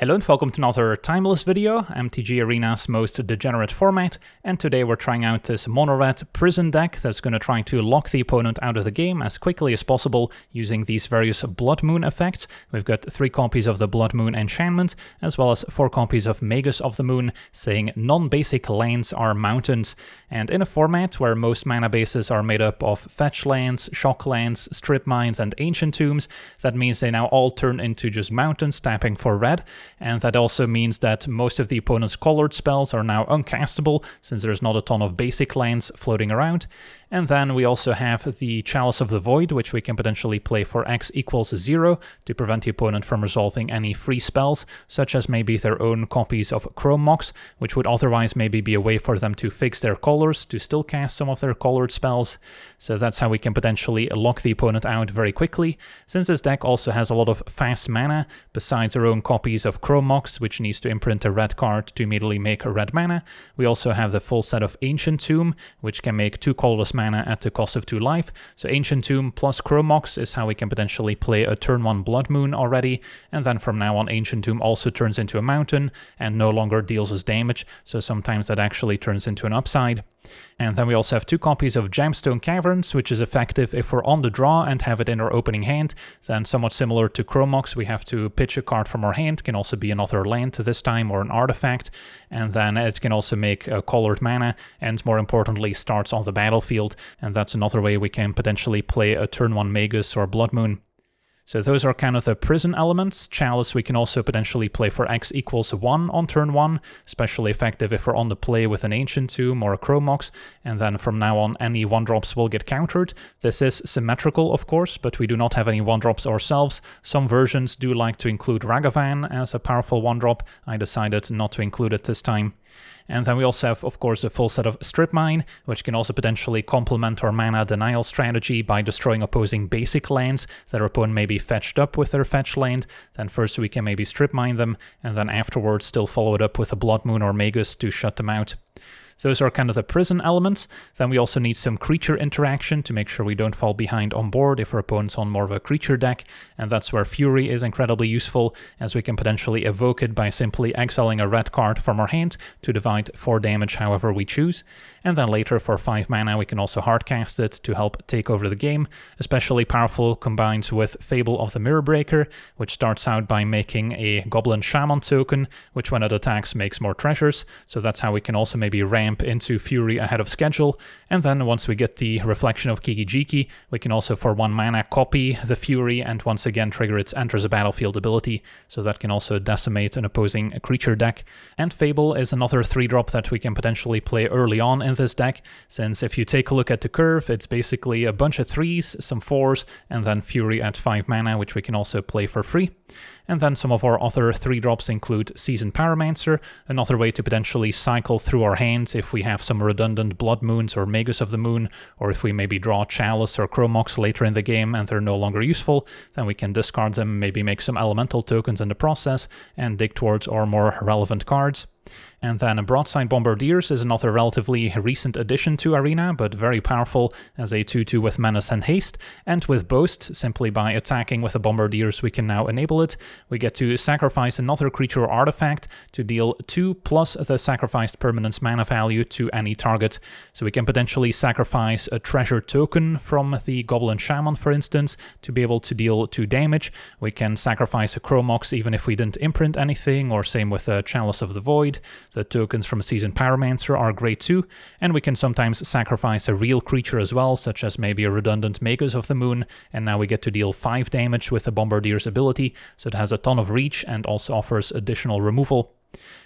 Hello and welcome to another timeless video, MTG Arena's most degenerate format, and today we're trying out this mono-red prison deck that's going to try to lock the opponent out of the game as quickly as possible using these various Blood Moon effects. We've got 3 copies of the Blood Moon enchantment, as well as 4 copies of Magus of the Moon, saying non-basic lands are mountains. And in a format where most mana bases are made up of fetch lands, shock lands, strip mines, and ancient tombs, that means they now all turn into just mountains tapping for red. And that also means that most of the opponent's colored spells are now uncastable, since there's not a ton of basic lands floating around. And then we also have the Chalice of the Void, which we can potentially play for X equals 0 to prevent the opponent from resolving any free spells, such as maybe their own copies of Chrome Mox, which would otherwise maybe be a way for them to fix their colors, to still cast some of their colored spells. So that's how we can potentially lock the opponent out very quickly. Since this deck also has a lot of fast mana, besides our own copies of Chrome Mox, which needs to imprint a red card to immediately make a red mana, we also have the full set of Ancient Tomb, which can make 2 colorless mana at the cost of 2 life. So Ancient Tomb plus Chrome Mox is how we can potentially play a turn 1 Blood Moon already, and then from now on Ancient Tomb also turns into a mountain and no longer deals us damage, so sometimes that actually turns into an upside. And then we also have 2 copies of Gemstone Caverns, which is effective if we're on the draw and have it in our opening hand. Then somewhat similar to Chrome Mox, we have to pitch a card from our hand, can also be another land this time or an artifact, and then it can also make colored mana, and more importantly starts on the battlefield, and that's another way we can potentially play a turn 1 Magus or Blood Moon. So those are kind of the prison elements. Chalice we can also potentially play for X equals 1 on turn 1, especially effective if we're on the play with an Ancient Tomb or a Chrome Mox, and then from now on any 1-drops will get countered. This is symmetrical of course, but we do not have any 1-drops ourselves. Some versions do like to include Ragavan as a powerful 1-drop. I decided not to include it this time. And then we also have, of course, the full set of Strip Mine, which can also potentially complement our mana denial strategy by destroying opposing basic lands that our opponent may be fetched up with their fetch land. Then first we can maybe Strip Mine them, and then afterwards still follow it up with a Blood Moon or Magus to shut them out. Those are kind of the prison elements. Then we also need some creature interaction to make sure we don't fall behind on board if our opponent's on more of a creature deck, and that's where Fury is incredibly useful, as we can potentially evoke it by simply exiling a red card from our hand to divide 4 damage however we choose. And then later for 5 mana we can also hardcast it to help take over the game. Especially powerful combined with Fable of the Mirror Breaker, which starts out by making a Goblin Shaman token, which when it attacks makes more treasures, so that's how we can also maybe ramp into Fury ahead of schedule. And then once we get the Reflection of Kiki-Jiki, we can also for 1 mana copy the Fury and once again trigger its Enters a Battlefield ability, so that can also decimate an opposing creature deck. And Fable is another 3-drop that we can potentially play early on in this deck, since if you take a look at the curve, it's basically a bunch of 3s, some 4s, and then Fury at 5 mana, which we can also play for free. And then some of our other 3-drops include Seasoned Pyromancer, another way to potentially cycle through our hands if we have some redundant Blood Moons or Magus of the Moon, or if we maybe draw Chalice or Chrome Mox later in the game and they're no longer useful, then we can discard them, maybe make some elemental tokens in the process, and dig towards our more relevant cards. And then Broadside Bombardiers is another relatively recent addition to Arena, but very powerful as a 2/2 with Menace and Haste, and with Boast, simply by attacking with the Bombardiers we can now enable it. We get to sacrifice another creature or artifact to deal 2 plus the sacrificed permanent's mana value to any target. So we can potentially sacrifice a treasure token from the Goblin Shaman, for instance, to be able to deal 2 damage. We can sacrifice a Chrome Mox even if we didn't imprint anything, or same with the Chalice of the Void. The tokens from Seasoned Pyromancer are great too, and we can sometimes sacrifice a real creature as well, such as maybe a redundant Magus of the Moon, and now we get to deal 5 damage with the Bombardier's ability, so it has a ton of reach and also offers additional removal.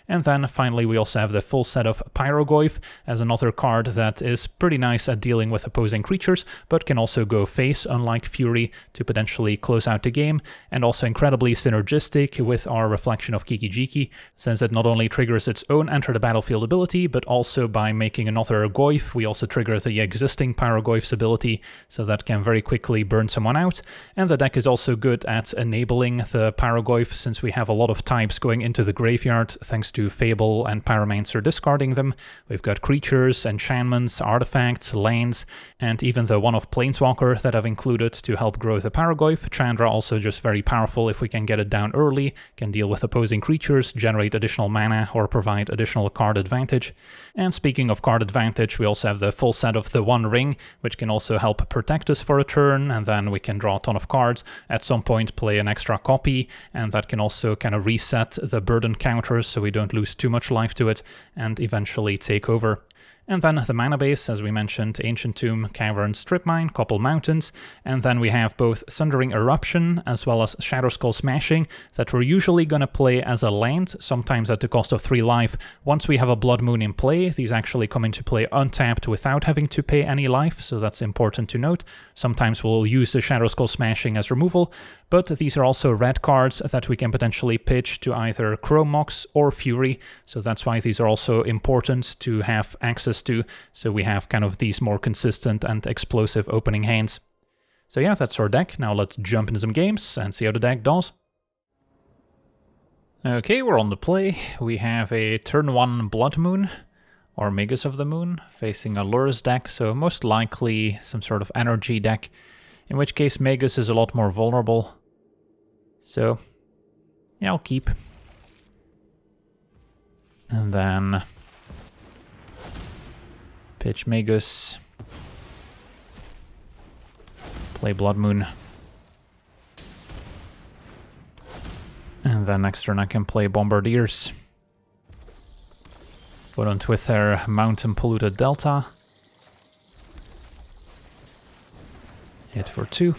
And then finally we also have the full set of Pyrogoyf as another card that is pretty nice at dealing with opposing creatures, but can also go face, unlike Fury, to potentially close out the game, and also incredibly synergistic with our Reflection of Kiki-Jiki, since it not only triggers its own Enter the Battlefield ability, but also by making another Goyf, we also trigger the existing Pyrogoyf's ability, so that can very quickly burn someone out. And the deck is also good at enabling the Pyrogoyf, since we have a lot of types going into the graveyard out thanks to Fable and Pyromancer discarding them. We've got creatures, enchantments, artifacts, lands, and even the one of Planeswalker that I've included to help grow the Paragoyf. Chandra also just very powerful if we can get it down early, can deal with opposing creatures, generate additional mana, or provide additional card advantage. And speaking of card advantage, we also have the full set of the One Ring, which can also help protect us for a turn, and then we can draw a ton of cards. At some point play an extra copy, and that can also kind of reset the burden counters so we don't lose too much life to it, and eventually take over. And then the mana base, as we mentioned, Ancient Tomb, Cavern, Strip Mine, couple mountains, and then we have both Sundering Eruption as well as Shadowskull Smashing that we're usually going to play as a land, sometimes at the cost of 3 life. Once we have a Blood Moon in play, these actually come into play untapped without having to pay any life, so that's important to note. Sometimes we'll use the Shadowskull Smashing as removal, but these are also red cards that we can potentially pitch to either Chrome Mox or Fury, so that's why these are also important to have access to, so we have kind of these more consistent and explosive opening hands. So yeah, that's our deck. Now let's jump into some games and see how the deck does. Okay, we're on the play. We have a turn 1 Blood Moon, or Magus of the Moon, facing a Lurrus deck, so most likely some sort of energy deck, in which case Magus is a lot more vulnerable. So, yeah, I'll keep. And then pitch Magus, play Blood Moon, and then next turn I can play Bombardiers. Opponent with their Mountain Polluted Delta. Hit for 2.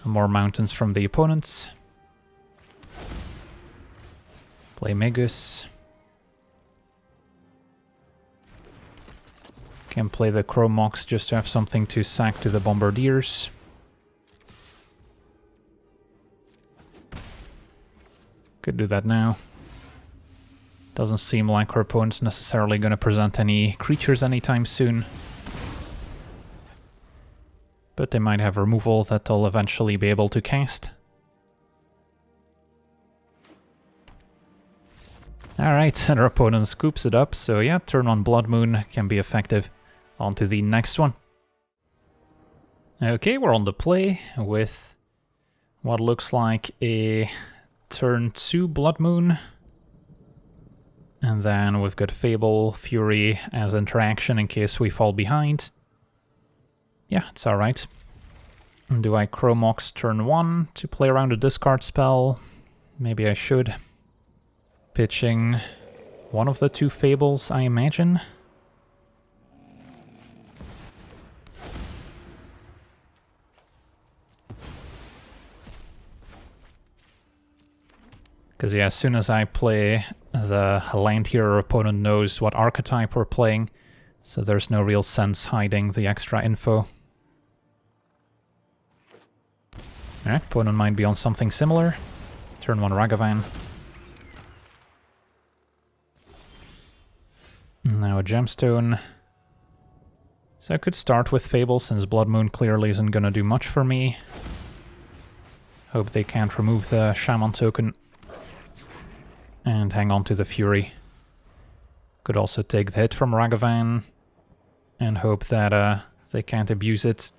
More mountains from the opponents. Play Magus. Can play the Chrome Mox just to have something to sack to the Bombardiers. Could do that now. Doesn't seem like our opponent's necessarily going to present any creatures anytime soon. But they might have removal that they'll eventually be able to cast. Alright, and our opponent scoops it up, so yeah, turn on Blood Moon can be effective. On to the next one. Okay, we're on the play with what looks like a turn 2 Blood Moon. And then we've got Fable, Fury as interaction in case we fall behind. Yeah, it's alright. Do I Chrome Mox turn 1 to play around a discard spell? Maybe I should. Pitching one of the 2 Fables, I imagine. Because yeah, as soon as I play the land here, our opponent knows what archetype we're playing, so there's no real sense hiding the extra info. Alright, opponent might be on something similar. Turn 1 Ragavan. Now a Gemstone. So I could start with Fable, since Blood Moon clearly isn't going to do much for me. Hope they can't remove the Shaman token. And hang on to the Fury. Could also take the hit from Ragavan. And hope that they can't abuse it.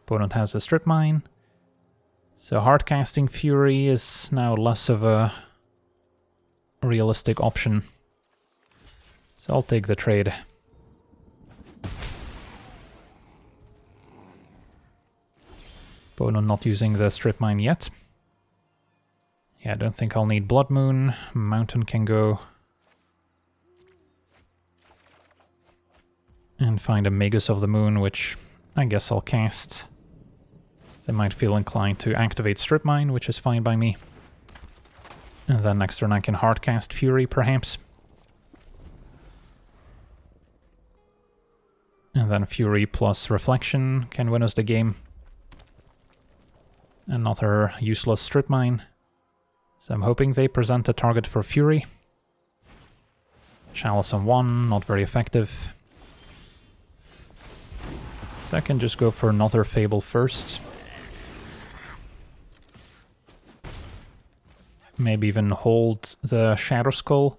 Opponent has a Strip Mine. So hardcasting Fury is now less of a realistic option. So I'll take the trade. Opponent not using the Strip Mine yet. Yeah, I don't think I'll need Blood Moon. Mountain can go. And find a Magus of the Moon, which I guess I'll cast. They might feel inclined to activate Strip Mine, which is fine by me. And then next turn I can hardcast Fury, perhaps. And then Fury plus Reflection can win us the game. Another useless Strip Mine. So I'm hoping they present a target for Fury. Chalice on 1, not very effective. So I can just go for another Fable first. Maybe even hold the Shadow Skull.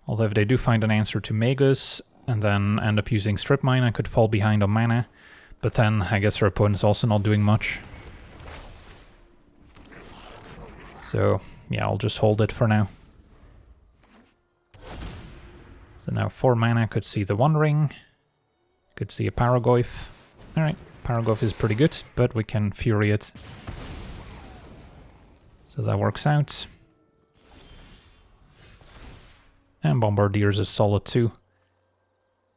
Although if they do find an answer to Magus and then end up using Strip Mine, I could fall behind on mana. But then I guess her opponent's also not doing much. So yeah, I'll just hold it for now. So now 4 mana, could see the One Ring. Could see a Paragoyf. Alright, Paragoyf is pretty good, but we can Fury it. So that works out. And Bombardiers is solid too.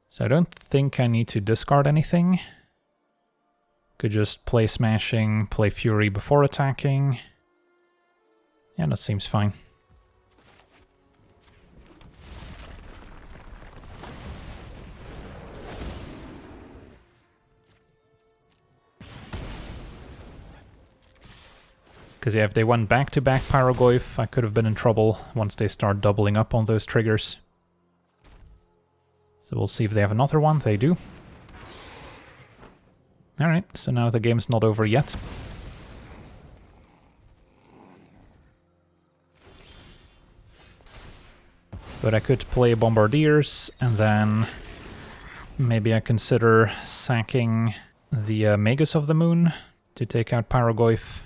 So I don't think I need to discard anything. Could just play Smashing, play Fury before attacking. Yeah, that seems fine. Because yeah, if they went back-to-back Paragoyf, I could have been in trouble once they start doubling up on those triggers. So we'll see if they have another one. They do. Alright, so now the game's not over yet. But I could play Bombardiers, and then maybe I consider sacking the Magus of the Moon to take out Paragoyf.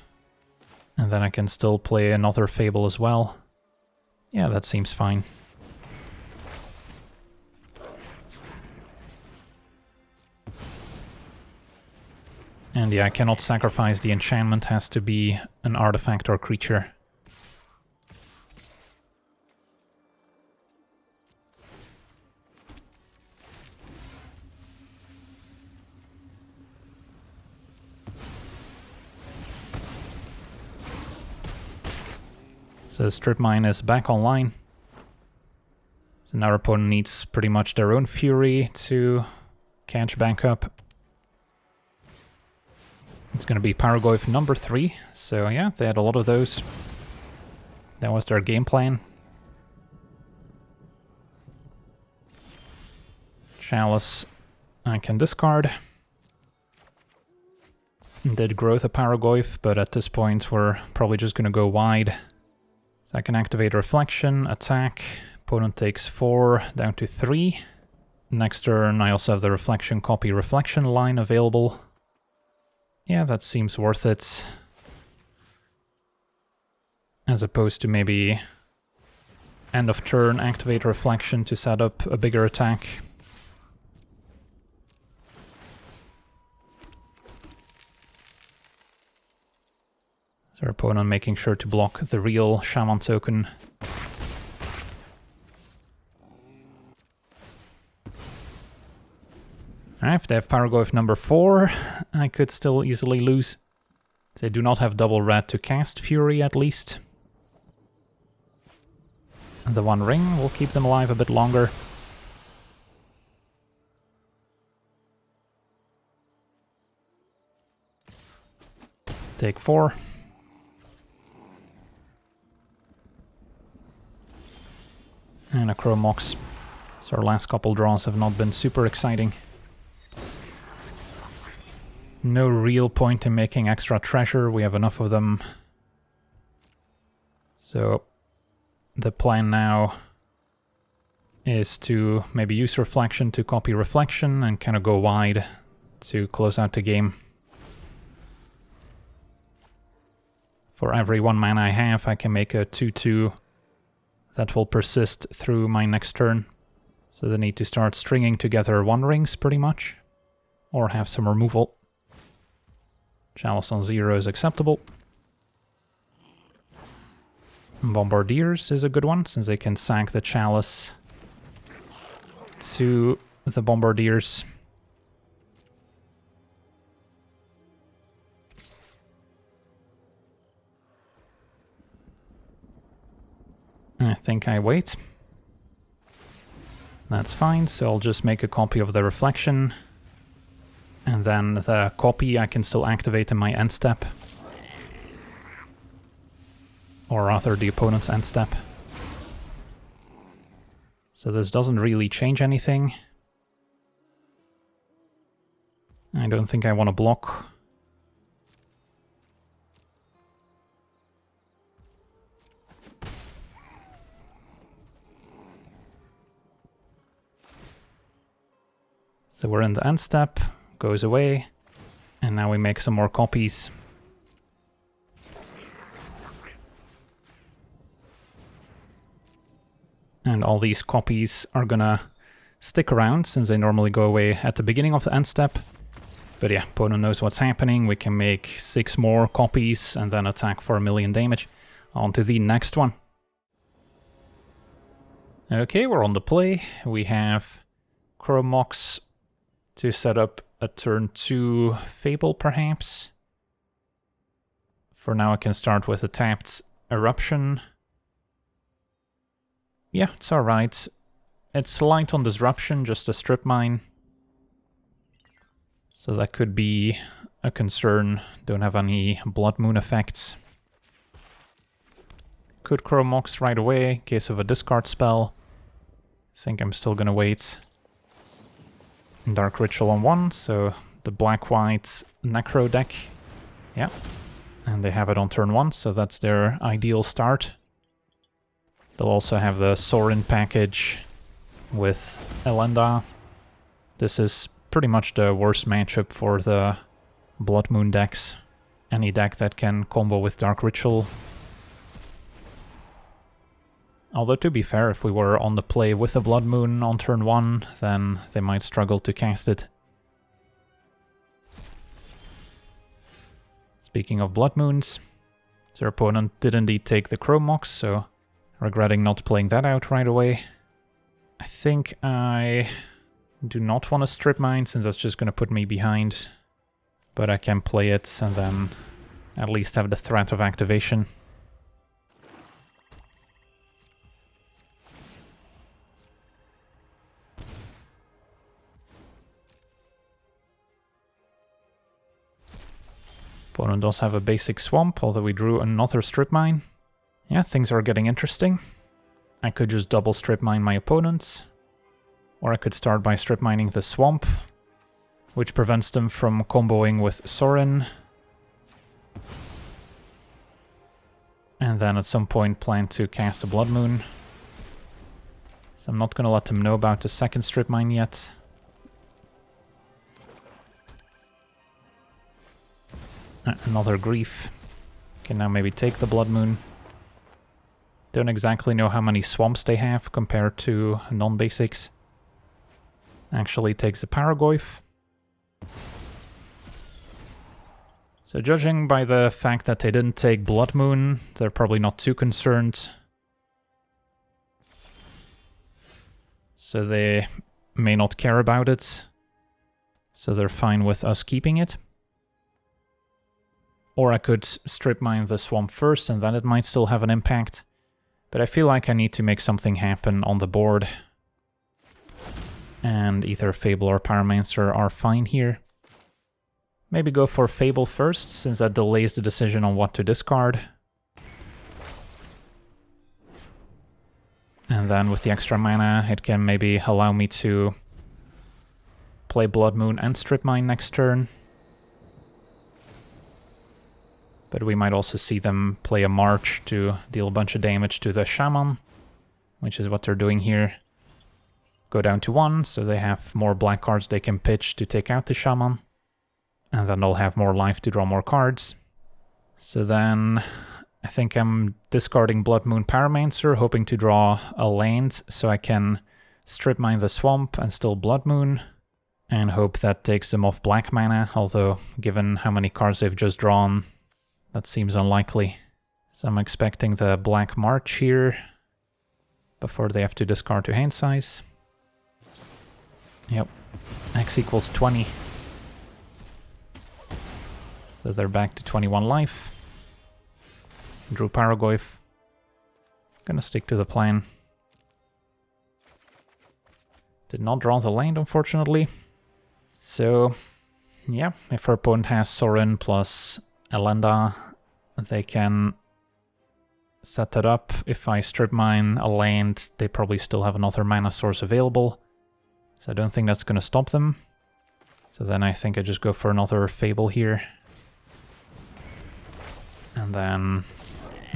And then I can still play another Fable as well. Yeah, that seems fine. And yeah, I cannot sacrifice the enchantment, has to be an artifact or creature. So Strip Mine is back online. So now our opponent needs pretty much their own Fury to catch back up. It's going to be Paragoyf number 3. So yeah, they had a lot of those. That was their game plan. Chalice I can discard. Did growth a Paragoyf, but at this point we're probably just going to go wide. I can activate Reflection, attack, opponent takes 4, down to 3. Next turn I also have the Reflection copy Reflection line available. Yeah, that seems worth it. As opposed to maybe end of turn activate Reflection to set up a bigger attack. So our opponent making sure to block the real Shaman token. Alright, if they have Paragoyf number 4, I could still easily lose. They do not have double red to cast Fury, at least. The One Ring will keep them alive a bit longer. Take 4. And a Chromox. So our last couple draws have not been super exciting. No real point in making extra treasure, we have enough of them. So the plan now is to maybe use Reflection to copy Reflection and kind of go wide to close out the game. For every 1 mana I have, I can make a 2/2 that will persist through my next turn. So they need to start stringing together One Rings pretty much, or have some removal. Chalice on 0 is acceptable. Bombardiers is a good one, since they can sack the Chalice to the Bombardiers. I think I wait. That's fine, so I'll just make a copy of the Reflection. And then the copy I can still activate in my end step. Or rather, the opponent's end step. So this doesn't really change anything. I don't think I want to block. So we're in the end step, goes away, and now we make some more copies. And all these copies are gonna stick around since they normally go away at the beginning of the end step. But yeah, opponent knows what's happening. We can make 6 more copies and then attack for 1,000,000 damage. On to the next one. Okay, we're on the play. We have Chromox to set up a turn 2 Fable, perhaps. For now, I can start with a tapped Eruption. Yeah, it's alright. It's light on Disruption, just a Strip Mine. So that could be a concern. Don't have any Blood Moon effects. Could Chromox right away in case of a discard spell. I think I'm still gonna wait. Dark Ritual on 1, so the black-white Necro deck. Yeah, and they have it on turn 1, so that's their ideal start. They'll also have the Sorin package with Elenda. This is pretty much the worst matchup for the Blood Moon decks. Any deck that can combo with Dark Ritual. Although to be fair, if we were on the play with a Blood Moon on turn 1, then they might struggle to cast it. Speaking of Blood Moons, their opponent did indeed take the Chromox, so regretting not playing that out right away. I think I do not want to Strip Mine, since that's just going to put me behind. But I can play it and then at least have the threat of activation. Opponent does have a basic Swamp, although we drew another Strip Mine. Yeah, things are getting interesting. I could just double Strip Mine my opponents. Or I could start by Strip Mining the Swamp, which prevents them from comboing with Sorin. And then at some point plan to cast a Blood Moon. So I'm not going to let them know about the second Strip Mine yet. Another Grief. Can now maybe take the Blood Moon. Don't exactly know how many swamps they have compared to non-basics. Actually takes a Paragoyf. So judging by the fact that they didn't take Blood Moon, they're probably not too concerned. So they may not care about it. So they're fine with us keeping it. Or I could Strip Mine the Swamp first and then it might still have an impact. But I feel like I need to make something happen on the board. And either Fable or Pyromancer are fine here. Maybe go for Fable first, since that delays the decision on what to discard. And then with the extra mana, it can maybe allow me to play Blood Moon and Strip Mine next turn. But we might also see them play a March to deal a bunch of damage to the Shaman, which is what they're doing here. Go down to 1, so they have more black cards they can pitch to take out the Shaman. And then they'll have more life to draw more cards. So then I think I'm discarding Blood Moon Pyromancer, hoping to draw a land so I can Strip Mine the Swamp and still Blood Moon. And hope that takes them off black mana, although given how many cards they've just drawn, that seems unlikely. So I'm expecting the Black March here before they have to discard to hand size. Yep, X equals 20. So they're back to 21 life. Drew Paragoyf. Gonna stick to the plan. Did not draw the land, unfortunately. So, yeah, if our opponent has Sorin plus Elenda, they can set that up. If I Strip Mine a land, they probably still have another mana source available. So I don't think that's going to stop them. So then I think I just go for another Fable here. And then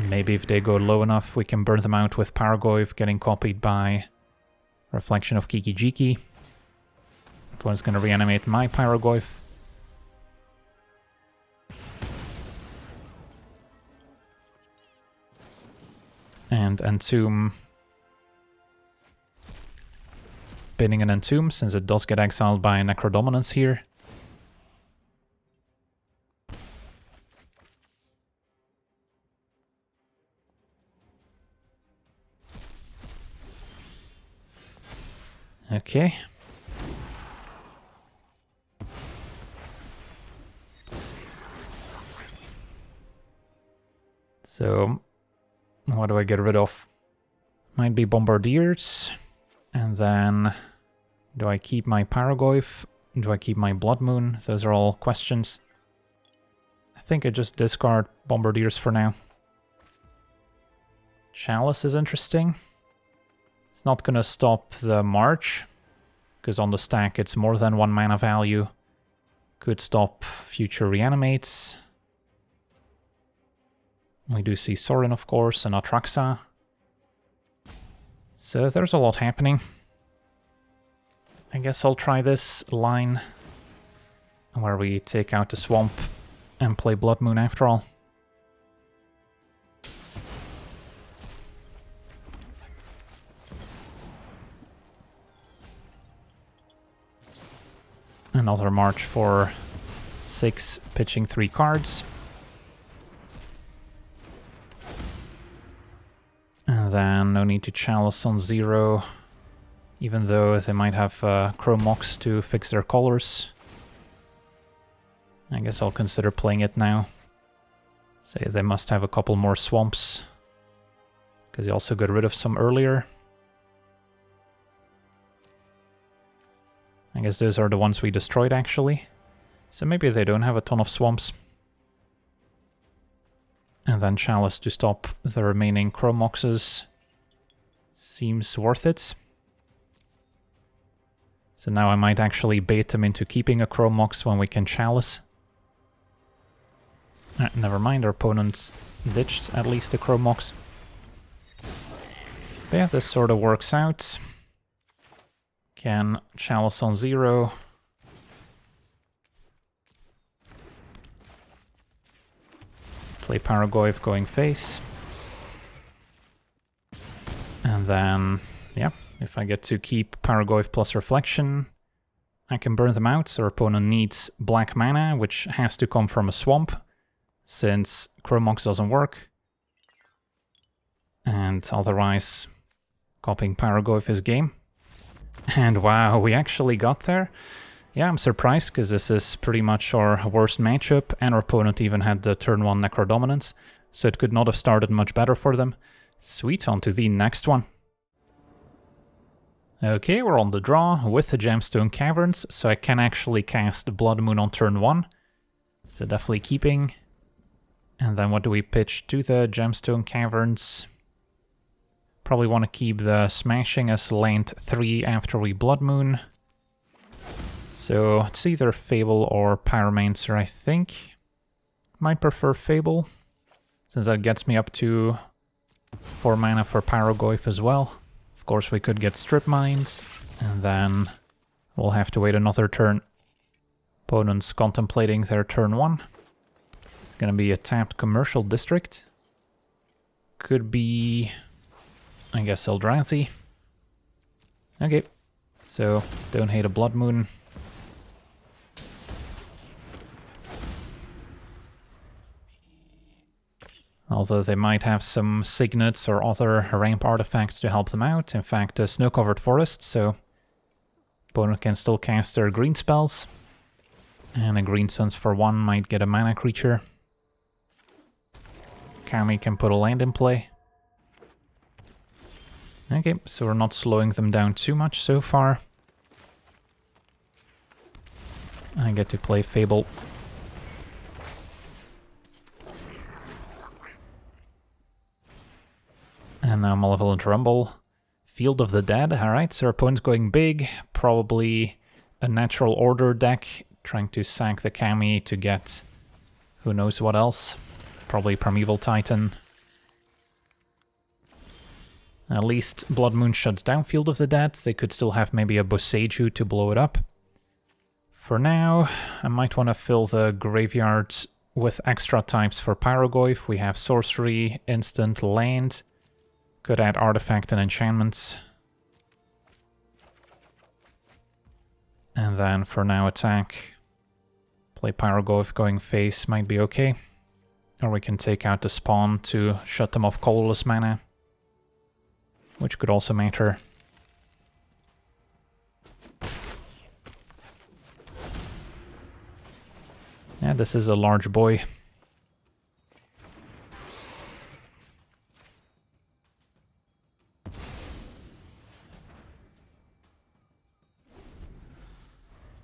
maybe if they go low enough, we can burn them out with Paragoyf getting copied by Reflection of Kiki-Jiki. Opponent's gonna reanimate my Pyrogoyf. And Entomb. Binning an Entomb, since it does get exiled by Necrodominance here. Okay. So, what do I get rid of? Might be Bombardiers. And then, do I keep my Pyrogoyf? Do I keep my Blood Moon? Those are all questions. I think I just discard Bombardiers for now. Chalice is interesting. It's not gonna stop the March, because on the stack it's more than 1 mana value. Could stop future reanimates. We do see Sorin, of course, and Atraxa. So there's a lot happening. I guess I'll try this line where we take out the swamp and play Blood Moon after all. Another march for 6, pitching 3 cards. And then no need to Chalice on 0, even though they might have Chrome Mox to fix their colors. I guess I'll consider playing it now. Say they must have a couple more swamps, because they also got rid of some earlier. I guess those are the ones we destroyed actually. So maybe they don't have a ton of swamps. And then Chalice to stop the remaining Chrome Moxes seems worth it. So now I might actually bait them into keeping a Chrome Mox when we can Chalice. Never mind, our opponent ditched at least a Chrome Mox. But yeah, this sort of works out. Can Chalice on 0. Play Pyrogoyf going face. And then, yeah, if I get to keep Pyrogoyf plus Reflection, I can burn them out. So our opponent needs black mana, which has to come from a swamp, since Chrome Mox doesn't work. And otherwise, copying Pyrogoyf is game. And wow, we actually got there. Yeah, I'm surprised, because this is pretty much our worst matchup, and our opponent even had the turn 1 Necrodominance, so it could not have started much better for them. Sweet, on to the next one. Okay, we're on the draw with the Gemstone Caverns, so I can actually cast Blood Moon on turn 1. So definitely keeping. And then what do we pitch to the Gemstone Caverns? Probably want to keep the Smashing as land 3 after we Blood Moon. So it's either Fable or Pyromancer, I think. Might prefer Fable, since that gets me up to 4 mana for Pyrogoyf as well. Of course we could get Strip Mines, and then we'll have to wait another turn. Opponents contemplating their turn 1. It's gonna be a tapped Commercial District. Could be, I guess, Eldrazi. Okay, so don't hate a Blood Moon. Although they might have some Signets or other ramp artifacts to help them out. In fact, a Snow-Covered Forest, so opponent can still cast their green spells. And a Green Suns for 1 might get a mana creature. Kami can put a land in play. Okay, so we're not slowing them down too much so far. I get to play Fable. And now Malevolent Rumble. Field of the Dead. Alright, so our opponent's going big. Probably a Natural Order deck. Trying to sack the Kami to get who knows what else. Probably Primeval Titan. At least Blood Moon shuts down Field of the Dead. They could still have maybe a Boseiju to blow it up. For now, I might want to fill the graveyards with extra types for Pyrogoyf. We have sorcery, instant, land. Could add artifact and enchantments. And then for now attack. Play Pyrogoyf going face might be okay. Or we can take out the spawn to shut them off colorless mana, which could also matter. Yeah, this is a large boy.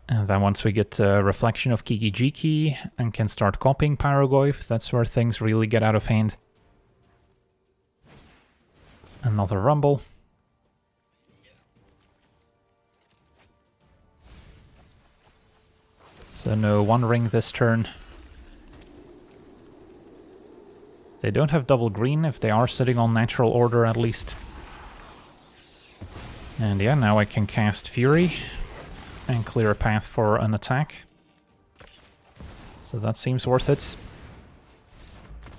And then once we get a reflection of Kiki Jiki and can start copying Pyrogoyf, that's where things really get out of hand. Another rumble. So no One Ring this turn. They don't have double green if they are sitting on natural order at least. And yeah, now I can cast Fury and clear a path for an attack. So that seems worth it.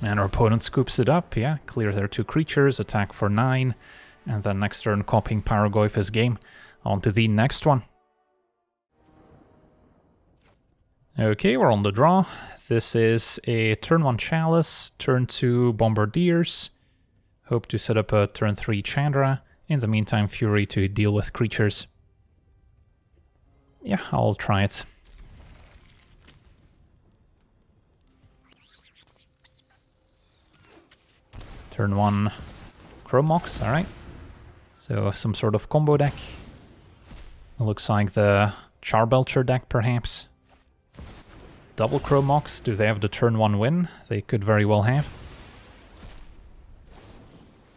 And our opponent scoops it up, yeah, clear their 2 creatures, attack for 9, and then next turn copying Pyrogoyf is game. On to the next one. Okay, we're on the draw. This is a turn 1 Chalice, turn 2 Bombardiers. Hope to set up a turn 3 Chandra. In the meantime, Fury to deal with creatures. Yeah, I'll try it. Turn 1 Chromox, alright. So some sort of combo deck. Looks like the Charbelcher deck, perhaps. Double Chromox, do they have the turn 1 win? They could very well have.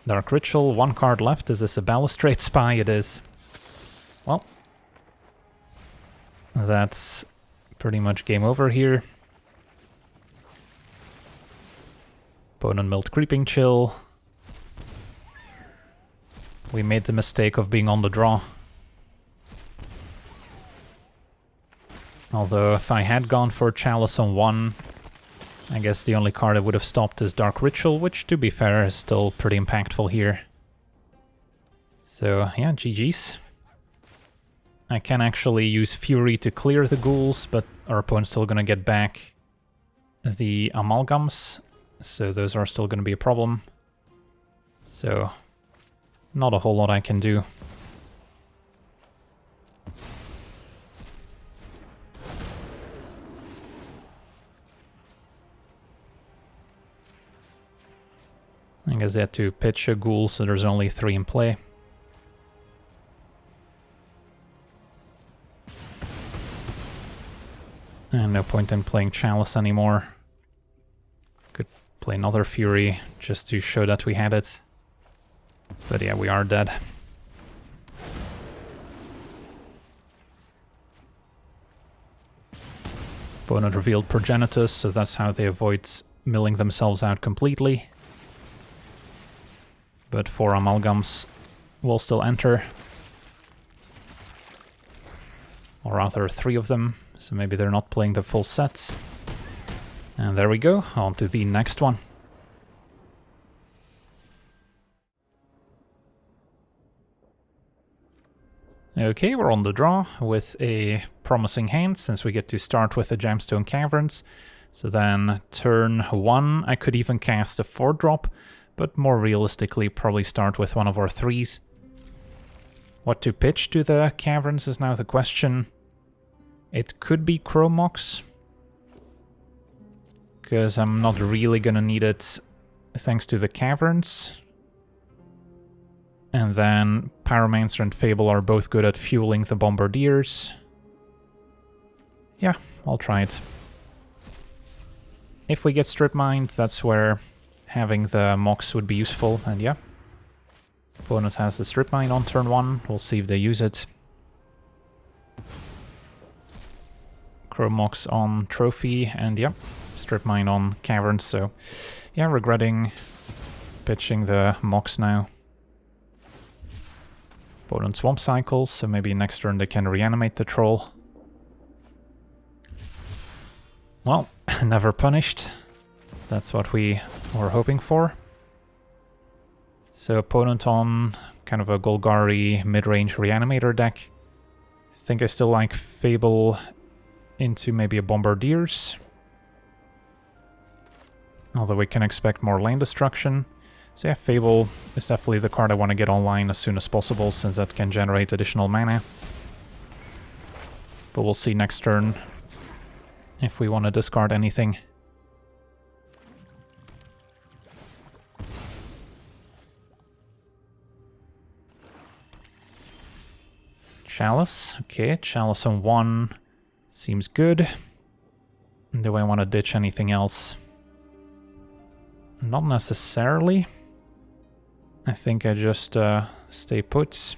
Dark Ritual, 1 card left. Is this a Balustrade Spy? It is. Well, that's pretty much game over here. Opponent milled Creeping Chill. We made the mistake of being on the draw. Although if I had gone for Chalice on 1, I guess the only card I would have stopped is Dark Ritual, which to be fair is still pretty impactful here. So yeah, GG's. I can actually use Fury to clear the ghouls, but our opponent's still gonna get back the Amalgams, so those are still gonna be a problem. So not a whole lot I can do. I guess they had to pitch a ghoul, so there's only 3 in play. And no point in playing Chalice anymore. Could play another Fury just to show that we had it. But yeah, we are dead. Opponent revealed Progenitus, so that's how they avoid milling themselves out completely. But 4 Amalgams will still enter. Or rather 3 of them, so maybe they're not playing the full set. And there we go, on to the next one. Okay, we're on the draw with a promising hand, since we get to start with the Gemstone Caverns. So then turn 1, I could even cast a 4-drop, but more realistically probably start with one of our 3s. What to pitch to the caverns is now the question. It could be Chromox, because I'm not really gonna need it thanks to the caverns. And then Pyromancer and Fable are both good at fueling the Bombardiers. Yeah, I'll try it. If we get strip mined, that's where having the Mox would be useful, and yeah. Opponent has the strip mine on turn 1, we'll see if they use it. Chromox on Trophy, and yeah, strip mine on Caverns, so yeah, regretting pitching the Mox now. Opponent Swamp Cycles, so maybe next turn they can reanimate the Troll. Well, never punished. That's what we were hoping for. So opponent on kind of a Golgari mid-range Reanimator deck. I think I still like Fable into maybe a Bombardiers. Although we can expect more land destruction. So yeah, Fable is definitely the card I want to get online as soon as possible, since that can generate additional mana. But we'll see next turn if we want to discard anything. Chalice. Okay, Chalice on 1 seems good. Do I want to ditch anything else? Not necessarily. I think I just stay put.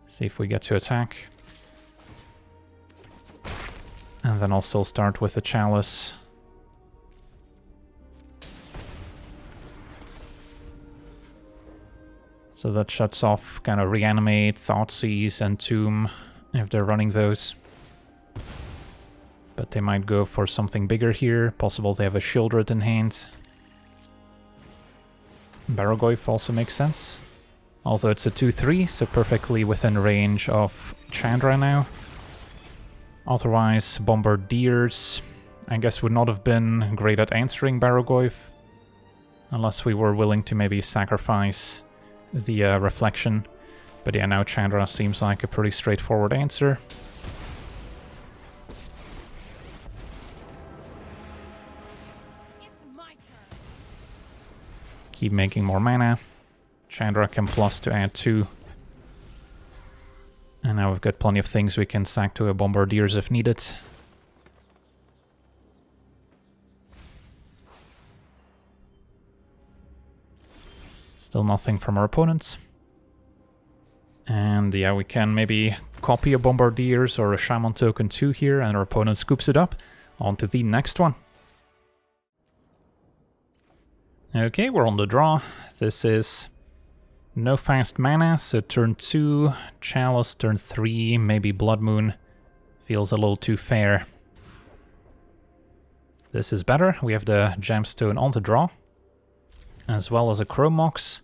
See if we get to attack. And then I'll still start with the Chalice. So that shuts off kind of Reanimate, Thoughtseize, and Tomb, if they're running those. But they might go for something bigger here. Possible they have a Shieldred in hand. Barrogoyf also makes sense. Although it's a 2-3, so perfectly within range of Chandra now. Otherwise, Bombardiers, I guess, would not have been great at answering Barrogoyf. Unless we were willing to maybe sacrifice the Reflection. But yeah, now Chandra seems like a pretty straightforward answer. Keep making more mana. Chandra can plus to add 2. And now we've got plenty of things we can sack to a Bombardiers if needed. Still nothing from our opponents. And yeah, we can maybe copy a Bombardiers or a Shaman token 2 here, and our opponent scoops it up. On to the next one. Okay, we're on the draw. This is no fast mana, so turn 2, Chalice, turn 3, maybe Blood Moon. Feels a little too fair. This is better. We have the Gemstone on the draw, as well as a Chrome Mox.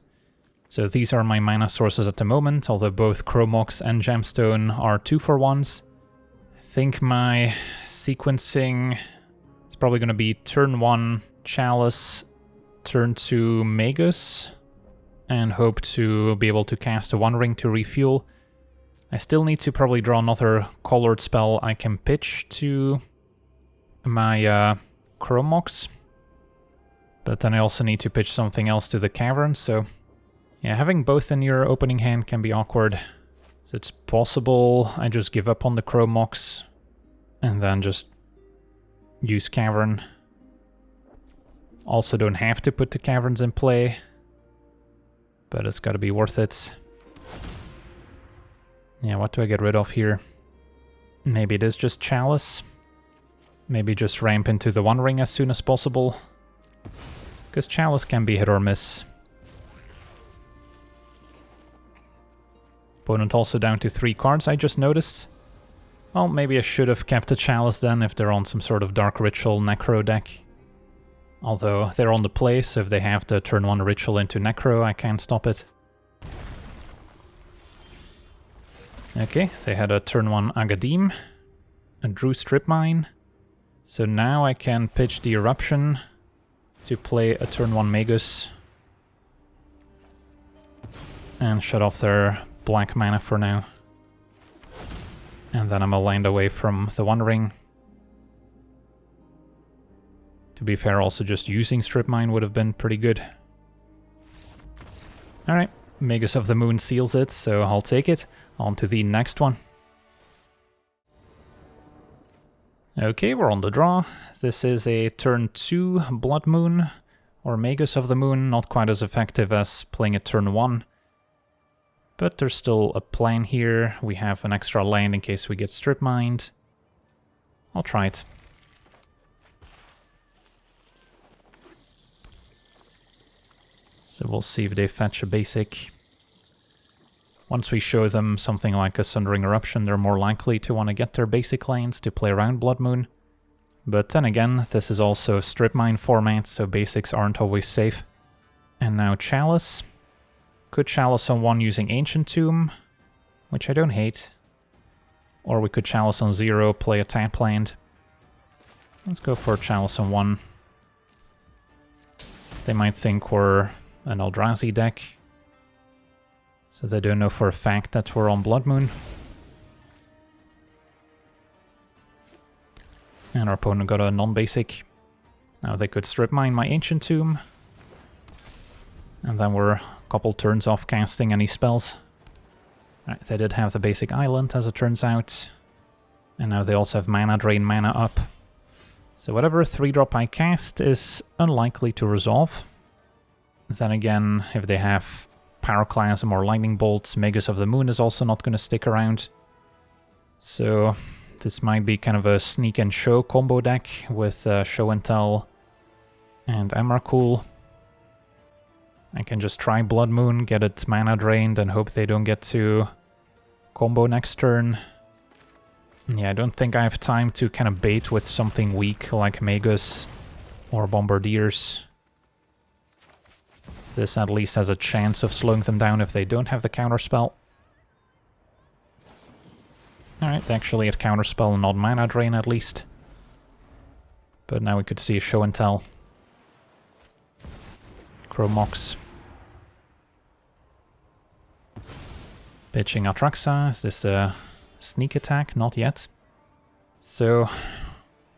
So these are my mana sources at the moment, although both Chrome Mox and Gemstone are 2-for-1s. I think my sequencing is probably going to be turn 1, Chalice, turn 2, Magus, and hope to be able to cast a One Ring to refuel. I still need to probably draw another colored spell I can pitch to my Chrome Mox. But then I also need to pitch something else to the Cavern, so yeah, having both in your opening hand can be awkward. So it's possible I just give up on the Chrome Mox and then just use Cavern. Also don't have to put the Caverns in play, but it's gotta be worth it. Yeah, what do I get rid of here? Maybe it is just Chalice. Maybe just ramp into the One Ring as soon as possible. Because Chalice can be hit or miss. Opponent also down to 3 cards, I just noticed. Well, maybe I should have kept the Chalice then if they're on some sort of Dark Ritual Necro deck. Although they're on the play, so if they have the turn 1 Ritual into Necro, I can't stop it. Okay, they had a turn 1 Agadim, a Drew Strip Mine. So now I can pitch the Eruption to play a turn 1 Magus and shut off their black mana for now. And then I'm a land away from the One Ring. To be fair, also just using Strip Mine would have been pretty good. Alright, Magus of the Moon seals it, so I'll take it. On to the next one. Okay, we're on the draw. This is a turn 2 Blood Moon, or Magus of the Moon, not quite as effective as playing a turn 1. But there's still a plan here. We have an extra land in case we get Strip Mined. I'll try it. So we'll see if they fetch a basic. Once we show them something like a Sundering Eruption, they're more likely to want to get their basic lands to play around Blood Moon. But then again, this is also strip mine format, so basics aren't always safe. And now Chalice. Could Chalice on 1 using Ancient Tomb, which I don't hate. Or we could Chalice on 0, play a tap land. Let's go for Chalice on 1. They might think we're an Eldrazi deck, so they don't know for a fact that we're on Blood Moon. And our opponent got a non-basic. Now they could strip mine my Ancient Tomb. And then we're a couple turns off casting any spells. Right, they did have the basic island, as it turns out. And now they also have mana drain, mana up. So whatever 3-drop I cast is unlikely to resolve. Then again, if they have Pyroclasm or Lightning Bolts, Magus of the Moon is also not going to stick around. So this might be kind of a sneak and show combo deck with Show and Tell and Emrakul. I can just try Blood Moon, get it mana drained, and hope they don't get to combo next turn. Yeah, I don't think I have time to kind of bait with something weak like Magus or Bombardiers. This at least has a chance of slowing them down if they don't have the counterspell. Alright, they actually had counterspell and not mana drain at least. But now we could see a Show and Tell. Chromox. Pitching Atraxa. Is this a sneak attack? Not yet. So,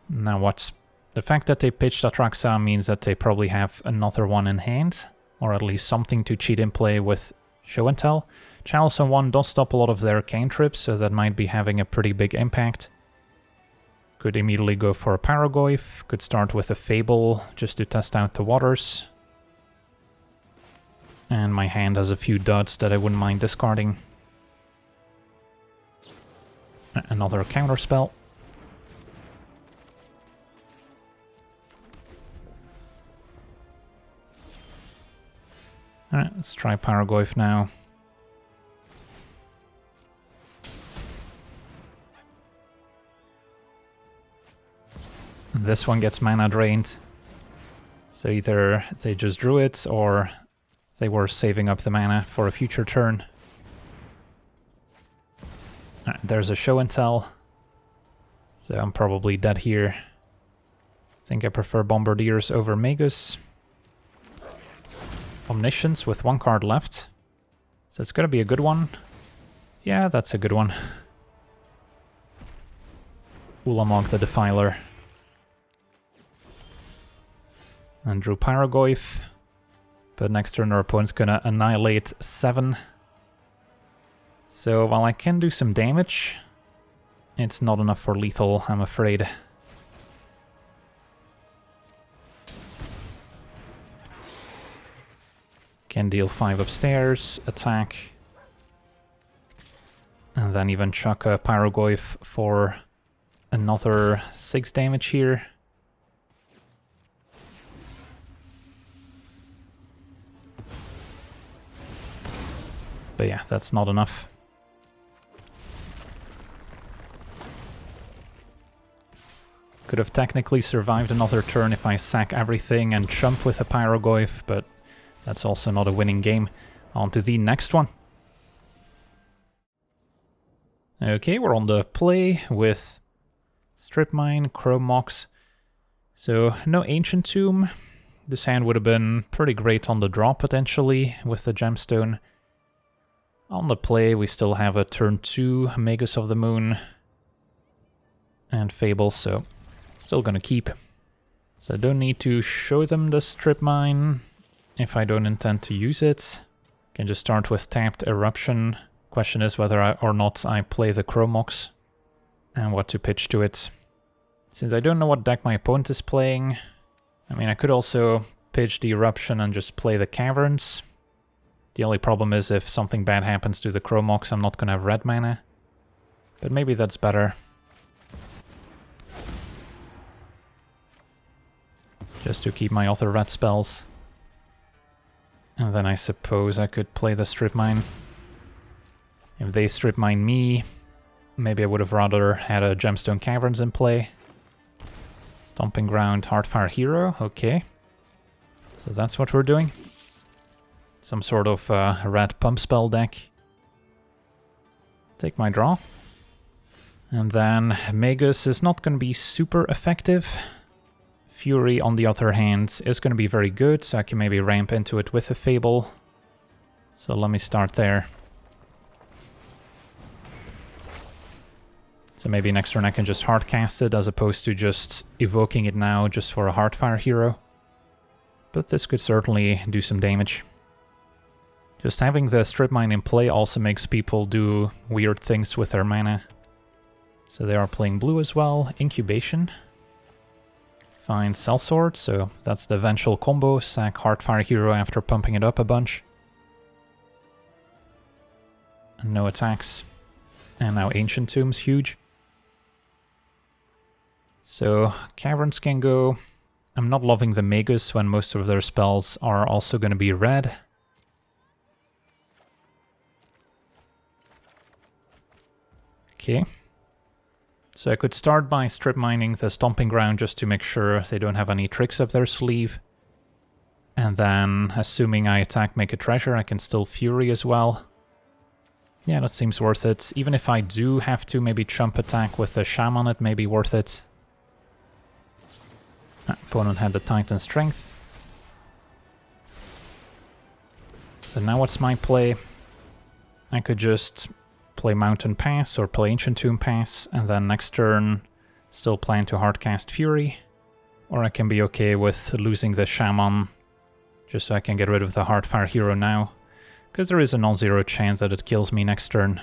now what's... The fact that they pitched Atraxa means that they probably have another one in hand, or at least something to cheat in play with Show and Tell. Chalice on 1 does stop a lot of their cantrips, so that might be having a pretty big impact. Could immediately go for a Paragoyf, could start with a Fable just to test out the waters. And my hand has a few duds that I wouldn't mind discarding. Another counterspell. Alright, let's try Paragoyf now. This one gets mana drained. So either they just drew it, or they were saving up the mana for a future turn. Right, there's a Show and Tell. So I'm probably dead here. I think I prefer Bombardiers over Magus. Omniscience with 1 card left. So it's gonna be a good one. Yeah, that's a good one. Ulamog the Defiler. And drew Paragoyf. But next turn our opponent's gonna annihilate 7. So while I can do some damage, it's not enough for lethal, I'm afraid. Can deal 5 upstairs, attack. And then even chuck a Paragoyf for another 6 damage here. But yeah, that's not enough. Could have technically survived another turn if I sack everything and chump with a Paragoyf, but that's also not a winning game. On to the next one. Okay, we're on the play with Strip Mine, Chromox. So no Ancient Tomb. This hand would have been pretty great on the draw potentially with the Gemstone. On the play we still have a turn 2 Magus of the Moon and Fable, so still gonna keep. So I don't need to show them the Strip Mine if I don't intend to use it. Can just start with tapped Eruption. Question is whether or not I play the Chromox and what to pitch to it. Since I don't know what deck my opponent is playing, I mean I could also pitch the Eruption and just play the Caverns. The only problem is if something bad happens to the Chromox, I'm not gonna have red mana. But maybe that's better. Just to keep my other red spells. And then I suppose I could play the Strip Mine. If they Strip Mine me, maybe I would have rather had a Gemstone Caverns in play. Stomping Ground, Heartfire Hero, okay. So that's what we're doing. Some sort of red pump spell deck. Take my draw. And then Magus is not going to be super effective. Fury, on the other hand, is going to be very good, so I can maybe ramp into it with a Fable. So let me start there. So maybe next turn I can just hardcast it as opposed to just evoking it now just for a Heartfire Hero. But this could certainly do some damage. Just having the Strip Mine in play also makes people do weird things with their mana. So they are playing blue as well. Incubation. Find Sellsword, so that's the eventual combo. Sack Heartfire Hero after pumping it up a bunch. And no attacks. And now Ancient Tomb's huge. So Caverns can go. I'm not loving the Magus when most of their spells are also going to be red. Okay. So I could start by strip mining the Stomping Ground just to make sure they don't have any tricks up their sleeve. And then, assuming I attack Make a Treasure, I can still Fury as well. Yeah, that seems worth it. Even if I do have to maybe chump attack with the Shaman, it may be worth it. Opponent had the Titan Strength. So now what's my play? I could just play Mountain Pass or play Ancient Tomb Pass, and then next turn still plan to hardcast Fury. Or I can be okay with losing the Shaman, just so I can get rid of the Heartfire Hero now, because there is a non-zero chance that it kills me next turn.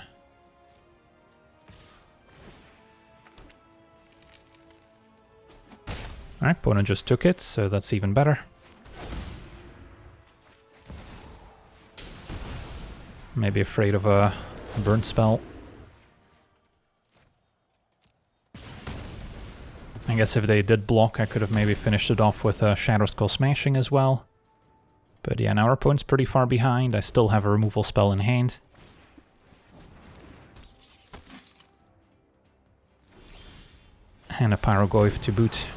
Alright, opponent just took it, so that's even better. Maybe afraid of a burn spell. I guess if they did block, I could have maybe finished it off with a Shadow Skull Smashing as well. But yeah, now our opponent's pretty far behind. I still have a removal spell in hand. And a Pyrogoyf to boot.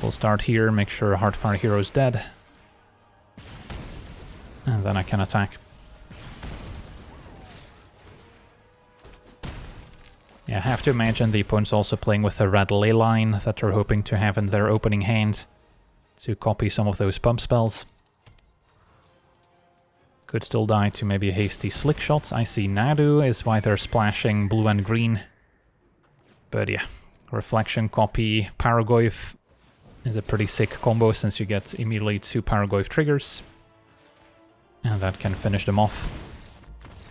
We'll start here, make sure Heartfire Hero is dead. And then I can attack. Yeah, I have to imagine the opponent's also playing with a red ley line that they're hoping to have in their opening hand to copy some of those pump spells. Could still die to maybe a hasty slick shot. I see Nadu is why they're splashing blue and green. But yeah, Reflection, copy, Pyrogoyf is a pretty sick combo since you get immediately 2 Pyrogoyf triggers. And that can finish them off.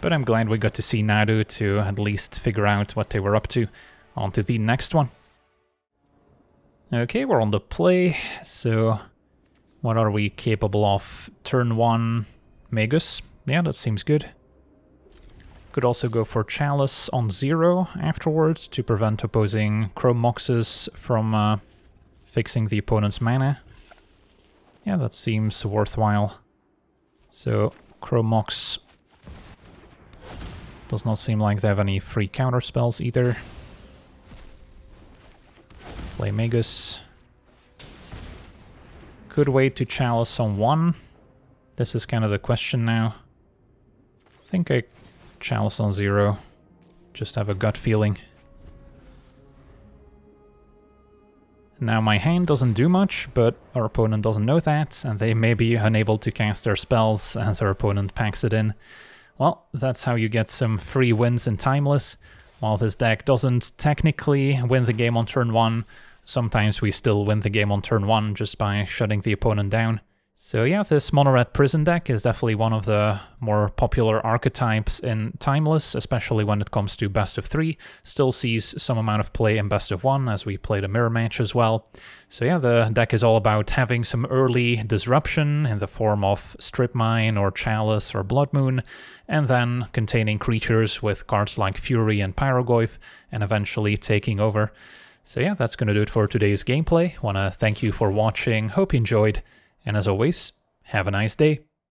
But I'm glad we got to see Nadu to at least figure out what they were up to. On to the next one. Okay, we're on the play. So what are we capable of? Turn 1 Magus. Yeah, that seems good. Could also go for Chalice on 0 afterwards to prevent opposing Chrome Moxes from fixing the opponent's mana. Yeah, that seems worthwhile. So, Chrome Mox does not seem like they have any free counter spells either. Play Magus. Could wait to Chalice on 1. This is kind of the question now. I think I Chalice on 0. Just have a gut feeling. Now my hand doesn't do much, but our opponent doesn't know that, and they may be unable to cast their spells as our opponent packs it in. Well, that's how you get some free wins in Timeless. While this deck doesn't technically win the game on turn 1, sometimes we still win the game on turn 1 just by shutting the opponent down. So yeah, this mono-red prison deck is definitely one of the more popular archetypes in Timeless, especially when it comes to best of 3. Still sees some amount of play in best of 1, as we played a mirror match as well. So yeah, the deck is all about having some early disruption in the form of Strip Mine or Chalice or Blood Moon, and then containing creatures with cards like Fury and Pyrogoyf, and eventually taking over. So yeah, that's going to do it for today's gameplay. Want to thank you for watching, hope you enjoyed. And as always, have a nice day.